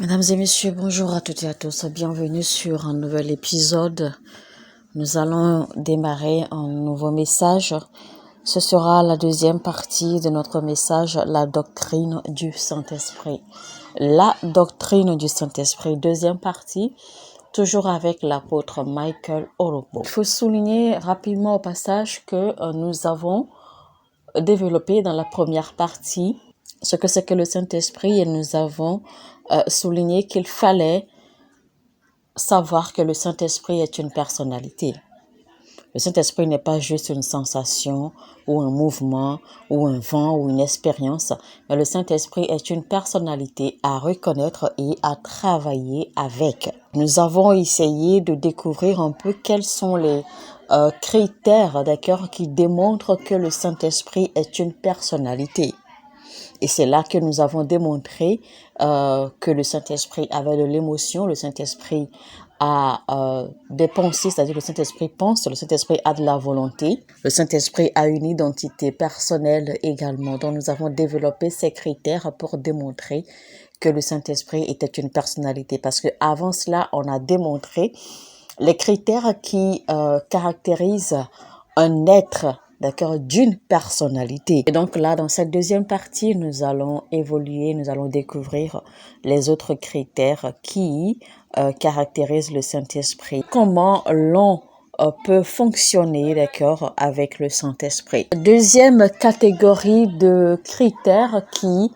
Mesdames et messieurs, bonjour à toutes et à tous. Bienvenue sur un nouvel épisode. Nous allons démarrer un nouveau message. Ce sera la deuxième partie de notre message, la doctrine du Saint-Esprit. La doctrine du Saint-Esprit, deuxième partie, toujours avec l'apôtre Michael Orobo. Il faut souligner rapidement au passage que nous avons développé dans la première partie ce que c'est que le Saint-Esprit et nous avons souligné qu'il fallait savoir que le Saint-Esprit est une personnalité. Le Saint-Esprit n'est pas juste une sensation ou un mouvement ou un vent ou une expérience, mais le Saint-Esprit est une personnalité à reconnaître et à travailler avec. Nous avons essayé de découvrir un peu quels sont les critères, d'accord, qui démontrent que le Saint-Esprit est une personnalité. Et c'est là que nous avons démontré que le Saint-Esprit avait de l'émotion, le Saint-Esprit a des pensées, c'est-à-dire le Saint-Esprit pense, le Saint-Esprit a de la volonté, le Saint-Esprit a une identité personnelle également. Donc nous avons développé ces critères pour démontrer que le Saint-Esprit était une personnalité. Parce que avant cela, on a démontré les critères qui caractérisent un être, d'accord, d'une personnalité. Et donc là, dans cette deuxième partie, nous allons évoluer, nous allons découvrir les autres critères qui caractérisent le Saint-Esprit. Comment l'on peut fonctionner, d'accord, avec le Saint-Esprit. Deuxième catégorie de critères qui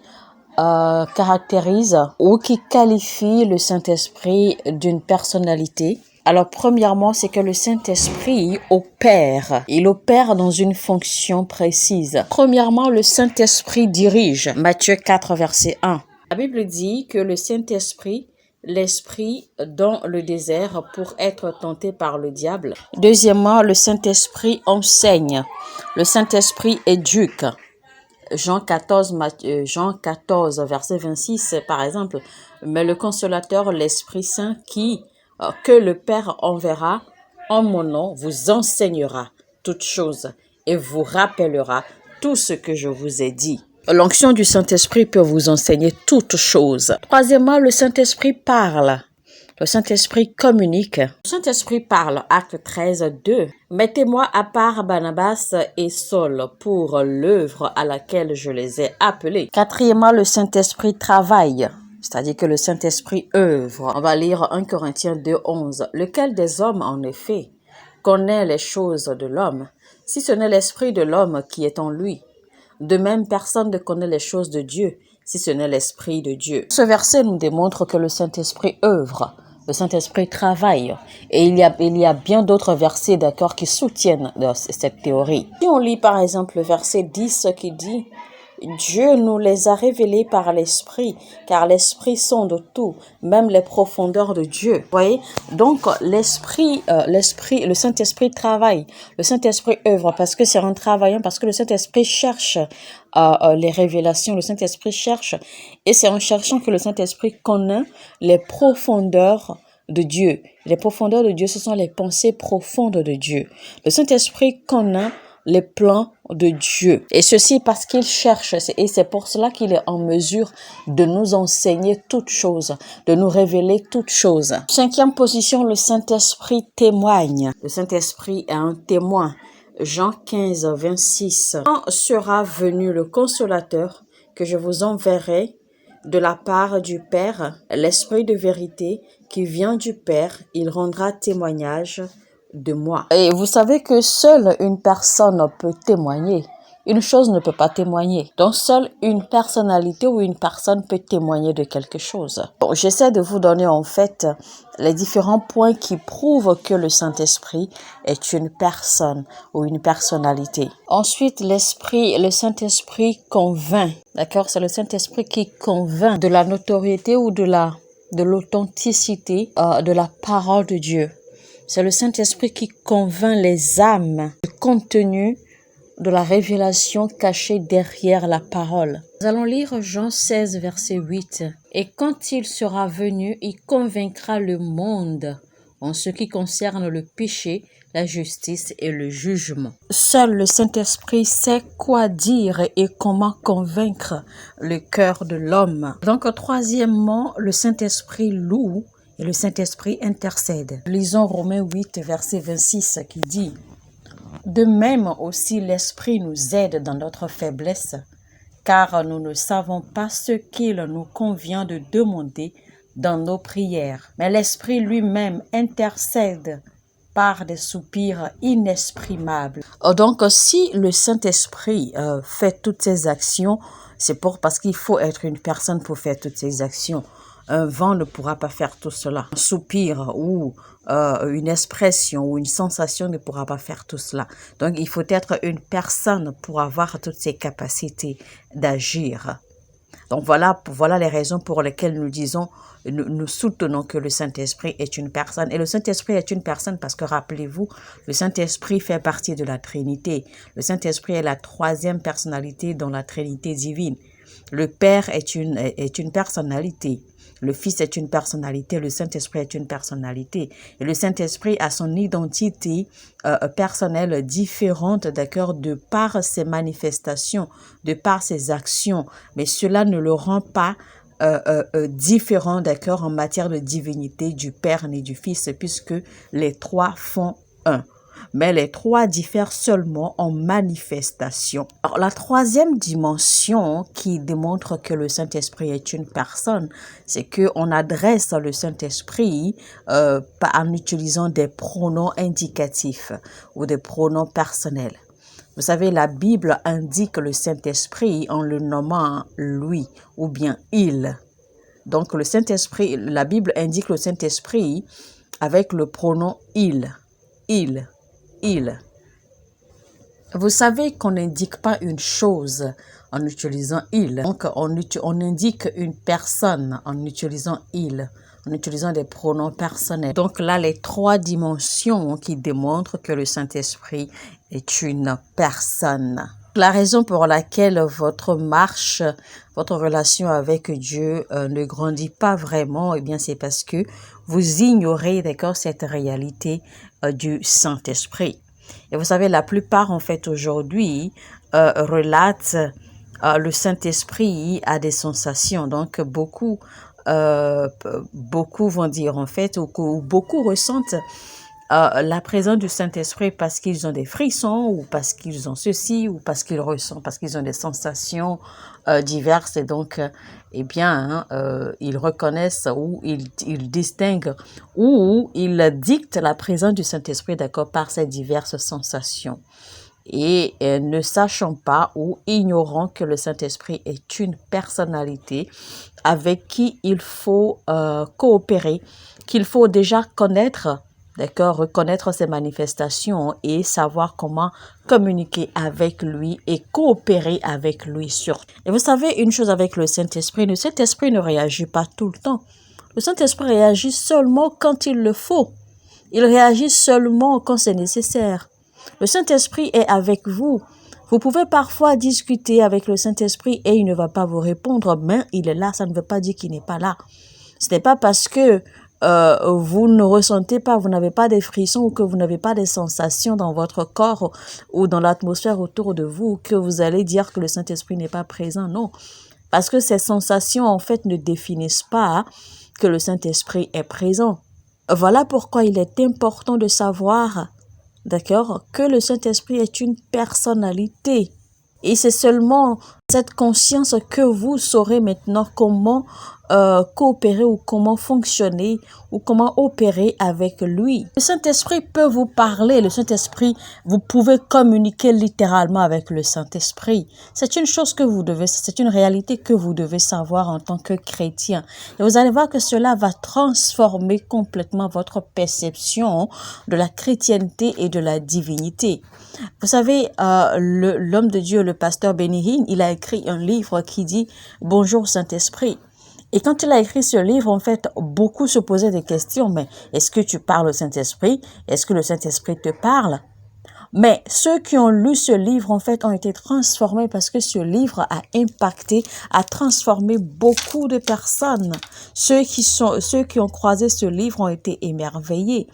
caractérisent ou qui qualifient le Saint-Esprit d'une personnalité. Alors, premièrement, c'est que le Saint-Esprit opère. Il opère dans une fonction précise. Premièrement, le Saint-Esprit dirige. Matthieu 4, verset 1. La Bible dit que le Saint-Esprit, l'Esprit dans le désert pour être tenté par le diable. Deuxièmement, le Saint-Esprit enseigne. Le Saint-Esprit éduque. Jean 14, verset 26, par exemple. Mais le consolateur, l'Esprit Saint, que le Père enverra en mon nom, vous enseignera toutes choses et vous rappellera tout ce que je vous ai dit. L'onction du Saint-Esprit peut vous enseigner toutes choses. Troisièmement, le Saint-Esprit parle. Le Saint-Esprit communique. Le Saint-Esprit parle, acte 13, 2. Mettez-moi à part Barnabas et Saul pour l'œuvre à laquelle je les ai appelés. Quatrièmement, le Saint-Esprit travaille. C'est-à-dire que le Saint-Esprit œuvre. On va lire 1 Corinthiens 2, 11. Lequel des hommes, en effet, connaît les choses de l'homme, si ce n'est l'Esprit de l'homme qui est en lui? De même, personne ne connaît les choses de Dieu, si ce n'est l'Esprit de Dieu. Ce verset nous démontre que le Saint-Esprit œuvre. Le Saint-Esprit travaille. Et il y a bien d'autres versets, d'accord, qui soutiennent cette théorie. Si on lit par exemple le verset 10 qui dit « Dieu nous les a révélés par l'Esprit, car l'Esprit sonde tout, même les profondeurs de Dieu. » Vous voyez? Donc, le Saint-Esprit travaille. Le Saint-Esprit œuvre parce que c'est en travaillant, parce que le Saint-Esprit cherche les révélations, le Saint-Esprit cherche. Et c'est en cherchant que le Saint-Esprit connaît les profondeurs de Dieu. Les profondeurs de Dieu, ce sont les pensées profondes de Dieu. Le Saint-Esprit connaît les plans de Dieu. Et ceci parce qu'il cherche, et c'est pour cela qu'il est en mesure de nous enseigner toutes choses, de nous révéler toutes choses. Cinquième position, le Saint-Esprit témoigne. Le Saint-Esprit est un témoin. Jean 15, 26. Quand sera venu le consolateur que je vous enverrai de la part du Père, l'Esprit de vérité qui vient du Père, il rendra témoignage de moi. Et vous savez que seule une personne peut témoigner. Une chose ne peut pas témoigner. Donc, seule une personnalité ou une personne peut témoigner de quelque chose. Bon, j'essaie de vous donner en fait les différents points qui prouvent que le Saint-Esprit est une personne ou une personnalité. Ensuite, le Saint-Esprit convainc. D'accord? C'est le Saint-Esprit qui convainc de la notoriété ou de l'authenticité de la parole de Dieu. C'est le Saint-Esprit qui convainc les âmes du contenu de la révélation cachée derrière la parole. Nous allons lire Jean 16, verset 8. « Et quand il sera venu, il convaincra le monde en ce qui concerne le péché, la justice et le jugement. Seul le Saint-Esprit sait quoi dire et comment convaincre le cœur de l'homme. Donc, troisièmement, le Saint-Esprit loue et le Saint-Esprit intercède. Lisons Romains 8, verset 26 qui dit « De même aussi l'Esprit nous aide dans notre faiblesse, car nous ne savons pas ce qu'il nous convient de demander dans nos prières. Mais l'Esprit lui-même intercède par des soupirs inexprimables. » Donc, si le Saint-Esprit fait toutes ces actions, c'est parce qu'il faut être une personne pour faire toutes ces actions. Un vent ne pourra pas faire tout cela. Un soupir ou une expression ou une sensation ne pourra pas faire tout cela. Donc, il faut être une personne pour avoir toutes ces capacités d'agir. Donc, voilà les raisons pour lesquelles nous disons, nous soutenons que le Saint-Esprit est une personne. Et le Saint-Esprit est une personne parce que, rappelez-vous, le Saint-Esprit fait partie de la Trinité. Le Saint-Esprit est la troisième personnalité dans la Trinité divine. Le Père est une personnalité. Le Fils est une personnalité, le Saint-Esprit est une personnalité. Et le Saint-Esprit a son identité personnelle différente, d'accord, de par ses manifestations, de par ses actions. Mais cela ne le rend pas différent, d'accord, en matière de divinité du Père ni du Fils, puisque les trois font un. Mais les trois diffèrent seulement en manifestation. Alors, la troisième dimension qui démontre que le Saint-Esprit est une personne, c'est qu'on adresse le Saint-Esprit en utilisant des pronoms indicatifs ou des pronoms personnels. Vous savez, la Bible indique le Saint-Esprit en le nommant lui ou bien il. Donc, le Saint-Esprit, la Bible indique le Saint-Esprit avec le pronom il. Vous savez qu'on n'indique pas une chose en utilisant il. Donc, on indique une personne en utilisant il, en utilisant des pronoms personnels. Donc là, les trois dimensions qui démontrent que le Saint-Esprit est une personne. La raison pour laquelle votre marche, votre relation avec Dieu ne grandit pas vraiment, eh bien, c'est parce que vous ignorez, d'accord, cette réalité du Saint-Esprit. Et vous savez, la plupart, en fait, aujourd'hui, relatent le Saint-Esprit à des sensations. Donc, beaucoup vont dire, en fait, ou beaucoup ressentent la présence du Saint-Esprit parce qu'ils ont des frissons ou parce qu'ils ont ceci ou parce qu'ils ressentent, parce qu'ils ont des sensations diverses et donc, eh bien, ils reconnaissent ou ils distinguent ou ils dictent la présence du Saint-Esprit, d'accord, par ces diverses sensations. Et ne sachant pas ou ignorant que le Saint-Esprit est une personnalité avec qui il faut coopérer, qu'il faut déjà connaître, d'accord, reconnaître ses manifestations et savoir comment communiquer avec lui et coopérer avec lui surtout. Et vous savez une chose avec le Saint-Esprit ne réagit pas tout le temps. Le Saint-Esprit réagit seulement quand il le faut. Il réagit seulement quand c'est nécessaire. Le Saint-Esprit est avec vous. Vous pouvez parfois discuter avec le Saint-Esprit et il ne va pas vous répondre, mais il est là, ça ne veut pas dire qu'il n'est pas là. Ce n'est pas parce que vous ne ressentez pas, vous n'avez pas des frissons ou que vous n'avez pas des sensations dans votre corps ou dans l'atmosphère autour de vous que vous allez dire que le Saint-Esprit n'est pas présent. Non, parce que ces sensations en fait ne définissent pas que le Saint-Esprit est présent. Voilà pourquoi il est important de savoir, d'accord, que le Saint-Esprit est une personnalité. Et c'est seulement cette conscience que vous saurez maintenant comment coopérer ou comment fonctionner ou comment opérer avec lui. Le Saint-Esprit peut vous parler, le Saint-Esprit, vous pouvez communiquer littéralement avec le Saint-Esprit. C'est une chose que vous devez, c'est une réalité que vous devez savoir en tant que chrétien. Et vous allez voir que cela va transformer complètement votre perception de la chrétienté et de la divinité. Vous savez, l'homme de Dieu, le pasteur Benny Hinn, il a écrit un livre qui dit « Bonjour Saint-Esprit ». Et quand il a écrit ce livre, en fait, beaucoup se posaient des questions. Mais est-ce que tu parles au Saint-Esprit? Est-ce que le Saint-Esprit te parle? Mais ceux qui ont lu ce livre, en fait, ont été transformés parce que ce livre a impacté, a transformé beaucoup de personnes. Ceux qui ont croisé ce livre ont été émerveillés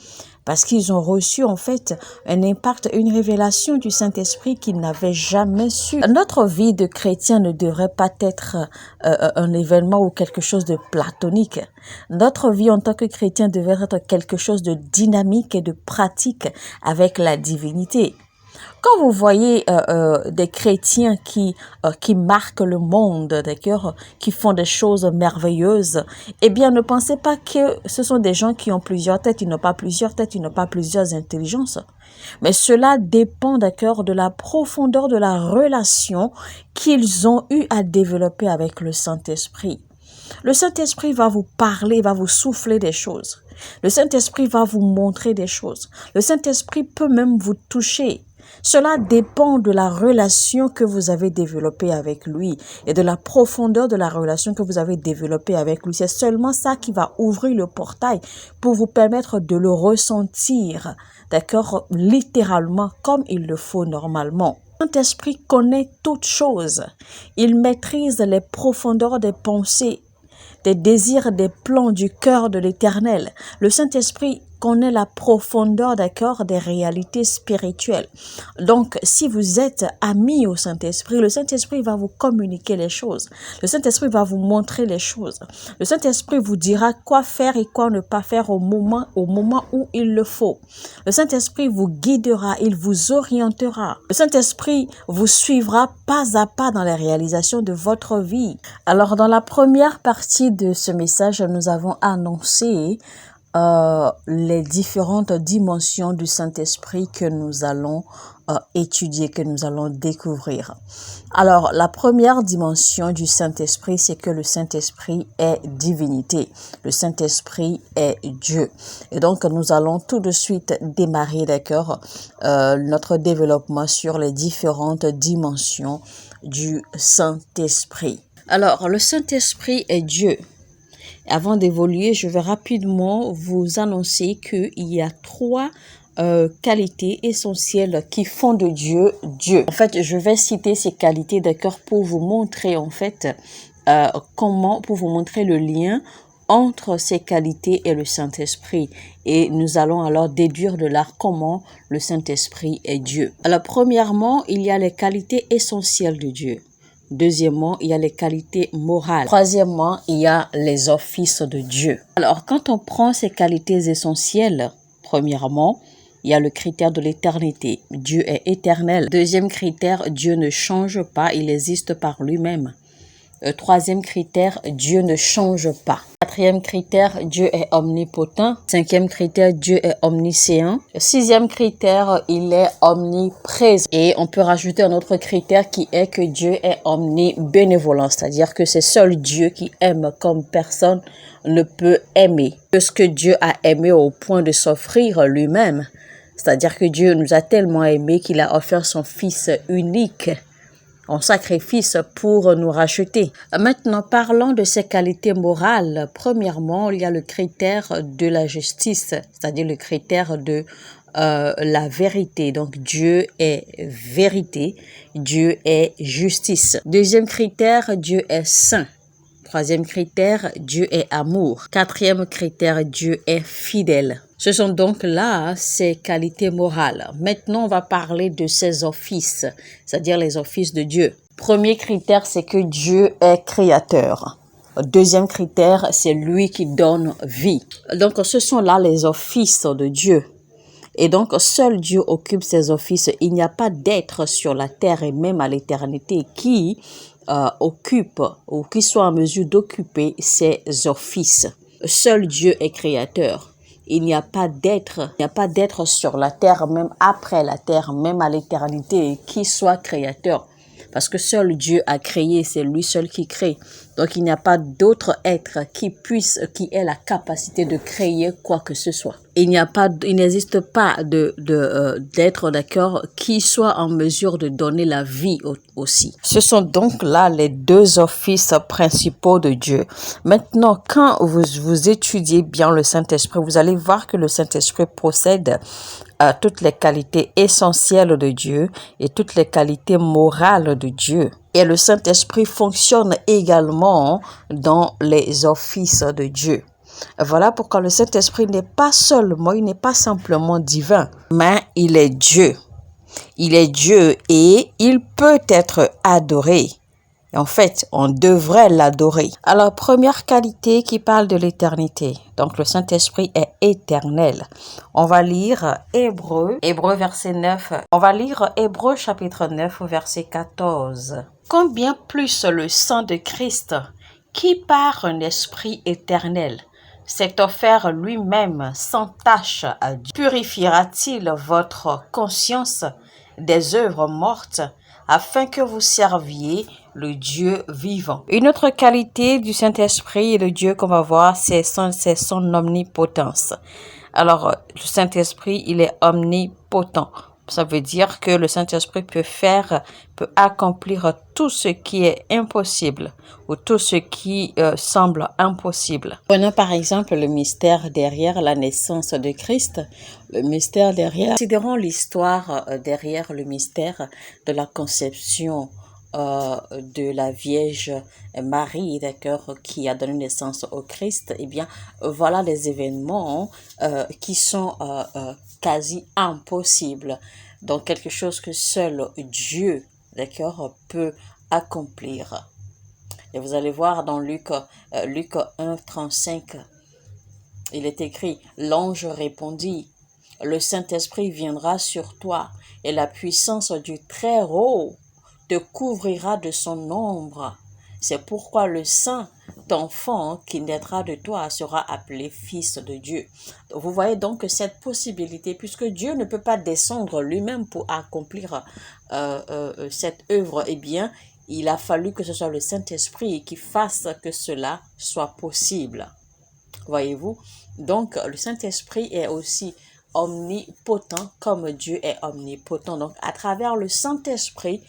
parce qu'ils ont reçu en fait un impact, une révélation du Saint-Esprit qu'ils n'avaient jamais su. Notre vie de chrétien ne devrait pas être un événement ou quelque chose de platonique. Notre vie en tant que chrétien devrait être quelque chose de dynamique et de pratique avec la divinité. Quand vous voyez des chrétiens qui marquent le monde, d'accord, qui font des choses merveilleuses, eh bien, ne pensez pas que ce sont des gens qui ont plusieurs têtes. Ils n'ont pas plusieurs têtes, ils n'ont pas plusieurs intelligences. Mais cela dépend, d'accord, de la profondeur de la relation qu'ils ont eu à développer avec le Saint-Esprit. Le Saint-Esprit va vous parler, va vous souffler des choses. Le Saint-Esprit va vous montrer des choses. Le Saint-Esprit peut même vous toucher. Cela dépend de la relation que vous avez développée avec lui et de la profondeur de la relation que vous avez développée avec lui. C'est seulement ça qui va ouvrir le portail pour vous permettre de le ressentir, d'accord, littéralement comme il le faut normalement. Le Saint-Esprit connaît toutes choses. Il maîtrise les profondeurs des pensées, des désirs, des plans du cœur de l'Éternel. Le Saint-Esprit connaît la profondeur, d'accord, des réalités spirituelles. Donc, si vous êtes amis au Saint-Esprit, le Saint-Esprit va vous communiquer les choses. Le Saint-Esprit va vous montrer les choses. Le Saint-Esprit vous dira quoi faire et quoi ne pas faire au moment où il le faut. Le Saint-Esprit vous guidera, il vous orientera. Le Saint-Esprit vous suivra pas à pas dans la réalisation de votre vie. Alors, dans la première partie de ce message, nous avons annoncé les différentes dimensions du Saint-Esprit que nous allons étudier, que nous allons découvrir. Alors, la première dimension du Saint-Esprit, c'est que le Saint-Esprit est divinité. Le Saint-Esprit est Dieu. Et donc, nous allons tout de suite démarrer, d'accord, notre développement sur les différentes dimensions du Saint-Esprit. Alors, le Saint-Esprit est Dieu. Avant d'évoluer, je vais rapidement vous annoncer qu'il y a trois qualités essentielles qui font de Dieu Dieu. En fait, je vais citer ces qualités, d'accord, pour vous montrer en fait pour vous montrer le lien entre ces qualités et le Saint-Esprit. Et nous allons alors déduire de là comment le Saint-Esprit est Dieu. Alors, premièrement, il y a les qualités essentielles de Dieu. Deuxièmement, il y a les qualités morales. Troisièmement, il y a les offices de Dieu. Alors, quand on prend ces qualités essentielles, premièrement, il y a le critère de l'éternité. Dieu est éternel. Deuxième critère, Dieu ne change pas, il existe par lui-même. Troisième critère, Dieu ne change pas. Quatrième critère, Dieu est omnipotent. Cinquième critère, Dieu est omniscient. Sixième critère, il est omniprésent. Et on peut rajouter un autre critère qui est que Dieu est omnibénévolent, c'est-à-dire que c'est seul Dieu qui aime comme personne ne peut aimer. Que ce que Dieu a aimé au point de s'offrir lui-même, c'est-à-dire que Dieu nous a tellement aimés qu'il a offert son Fils unique en sacrifice pour nous racheter. Maintenant, parlons de ces qualités morales. Premièrement, il y a le critère de la justice, c'est-à-dire le critère de la vérité. Donc, Dieu est vérité, Dieu est justice. Deuxième critère, Dieu est saint. Troisième critère, Dieu est amour. Quatrième critère, Dieu est fidèle. Ce sont donc là ces qualités morales. Maintenant, on va parler de ses offices, c'est-à-dire les offices de Dieu. Premier critère, c'est que Dieu est créateur. Deuxième critère, c'est lui qui donne vie. Donc, ce sont là les offices de Dieu. Et donc, seul Dieu occupe ces offices. Il n'y a pas d'être sur la terre et même à l'éternité qui occupe ou qui soit en mesure d'occuper ces offices. Seul Dieu est créateur. Il n'y a pas d'être sur la terre, même après la terre, même à l'éternité, qui soit créateur. Parce que seul Dieu a créé, c'est lui seul qui crée. Donc il n'y a pas d'autre être qui ait la capacité de créer quoi que ce soit. il n'existe pas d'être d'accord qui soit en mesure de donner la vie aussi. Ce sont donc là les deux offices principaux de Dieu. Maintenant, quand vous étudiez bien le Saint-Esprit, vous allez voir que le Saint-Esprit possède toutes les qualités essentielles de Dieu et toutes les qualités morales de Dieu. Et le Saint-Esprit fonctionne également dans les offices de Dieu. Voilà pourquoi le Saint-Esprit n'est pas simplement divin, mais il est Dieu. Il est Dieu et il peut être adoré. En fait, on devrait l'adorer. Alors, première qualité qui parle de l'éternité. Donc, le Saint-Esprit est éternel. On va lire Hébreux verset 9. On va lire Hébreux chapitre 9, verset 14. Combien plus le sang de Christ, qui par un esprit éternel s'est offert lui-même sans tache à Dieu, purifiera-t-il votre conscience des œuvres mortes afin que vous serviez le Dieu vivant. Une autre qualité du Saint-Esprit et de Dieu qu'on va voir, c'est son omnipotence. Alors, le Saint-Esprit, il est omnipotent. Ça veut dire que le Saint-Esprit peut accomplir tout ce qui est impossible ou tout ce qui semble impossible. Prenons par exemple le mystère derrière la naissance de Christ, le mystère derrière. Considérons l'histoire derrière le mystère de la conception de la Vierge Marie, d'accord, qui a donné naissance au Christ. Eh bien, voilà des événements qui sont quasi impossibles. Donc, quelque chose que seul Dieu, d'accord, peut accomplir. Et vous allez voir dans Luc 1, 35, il est écrit, l'ange répondit, le Saint-Esprit viendra sur toi et la puissance du Très-Haut te couvrira de son ombre. C'est pourquoi le saint enfant qui naîtra de toi sera appelé fils de Dieu. Vous voyez donc que cette possibilité, puisque Dieu ne peut pas descendre lui-même pour accomplir cette œuvre, eh bien, il a fallu que ce soit le Saint-Esprit qui fasse que cela soit possible. Voyez-vous? Donc, le Saint-Esprit est aussi omnipotent comme Dieu est omnipotent. Donc, à travers le Saint-Esprit,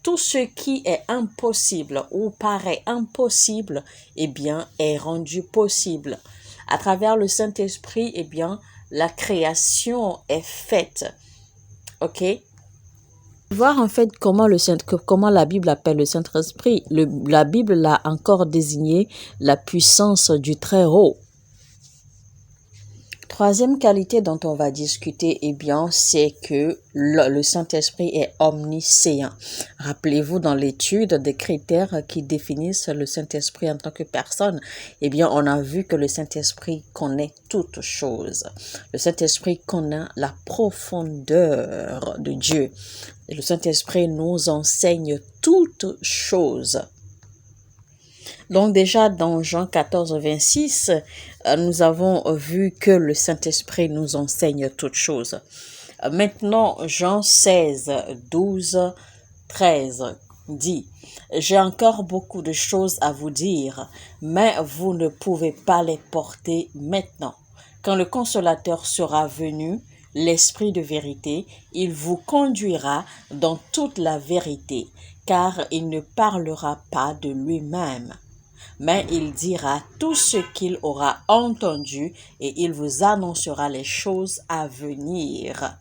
tout ce qui est impossible ou paraît impossible, eh bien, est rendu possible. À travers le Saint-Esprit, eh bien, la création est faite. OK? Voir en fait comment la Bible appelle le Saint-Esprit. La Bible l'a encore désigné la puissance du Très-Haut. Troisième qualité dont on va discuter, eh bien, c'est que le Saint-Esprit est omniscient. Rappelez-vous, dans l'étude des critères qui définissent le Saint-Esprit en tant que personne, eh bien, on a vu que le Saint-Esprit connaît toutes choses. Le Saint-Esprit connaît la profondeur de Dieu. Et le Saint-Esprit nous enseigne toutes choses. Donc déjà dans Jean 14, 26, nous avons vu que le Saint-Esprit nous enseigne toutes choses. Maintenant, Jean 16, 12, 13 dit, « J'ai encore beaucoup de choses à vous dire, mais vous ne pouvez pas les porter maintenant. Quand le Consolateur sera venu, l'Esprit de vérité, il vous conduira dans toute la vérité, car il ne parlera pas de lui-même. Mais il dira tout ce qu'il aura entendu et il vous annoncera les choses à venir. »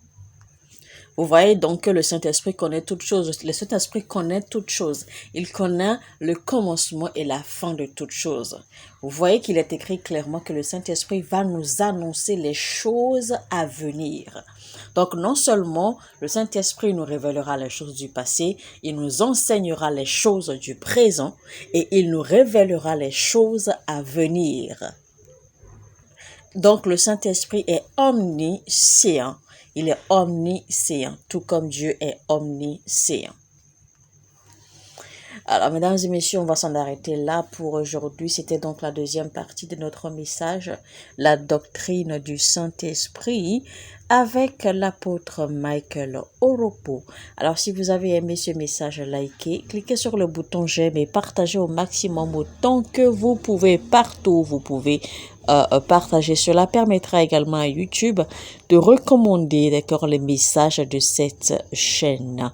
Vous voyez donc que le Saint-Esprit connaît toutes choses. Le Saint-Esprit connaît toutes choses. Il connaît le commencement et la fin de toutes choses. Vous voyez qu'il est écrit clairement que le Saint-Esprit va nous annoncer les choses à venir. Donc non seulement le Saint-Esprit nous révélera les choses du passé, il nous enseignera les choses du présent et il nous révélera les choses à venir. Donc le Saint-Esprit est omniscient. Il est omniscient, tout comme Dieu est omniscient. Alors, mesdames et messieurs, on va s'en arrêter là pour aujourd'hui. C'était donc la deuxième partie de notre message, la doctrine du Saint-Esprit. avec l'apôtre Michael Oropo. Alors, si vous avez aimé ce message, likez, cliquez sur le bouton j'aime et partagez au maximum autant que vous pouvez. Partout où vous pouvez partager. Cela permettra également à YouTube de recommander, d'accord, les messages de cette chaîne.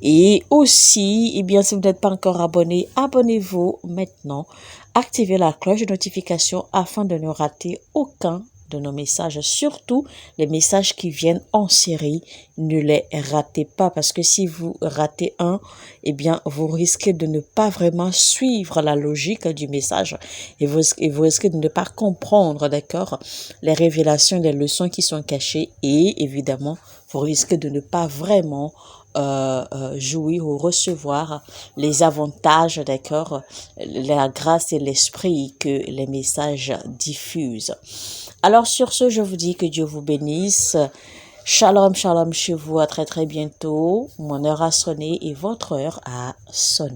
Et aussi, eh bien, si vous n'êtes pas encore abonné, abonnez-vous maintenant. Activez la cloche de notification afin de ne rater aucun de nos messages, surtout les messages qui viennent en série. Ne les ratez pas, parce que si vous ratez un, eh bien, vous risquez de ne pas vraiment suivre la logique du message et vous risquez de ne pas comprendre, d'accord, les révélations, les leçons qui sont cachées, et évidemment, vous risquez de ne pas vraiment jouir ou recevoir les avantages, d'accord, la grâce et l'esprit que les messages diffusent. Alors sur ce, je vous dis que Dieu vous bénisse. Shalom, shalom chez vous. À très très bientôt. Mon heure a sonné et votre heure a sonné.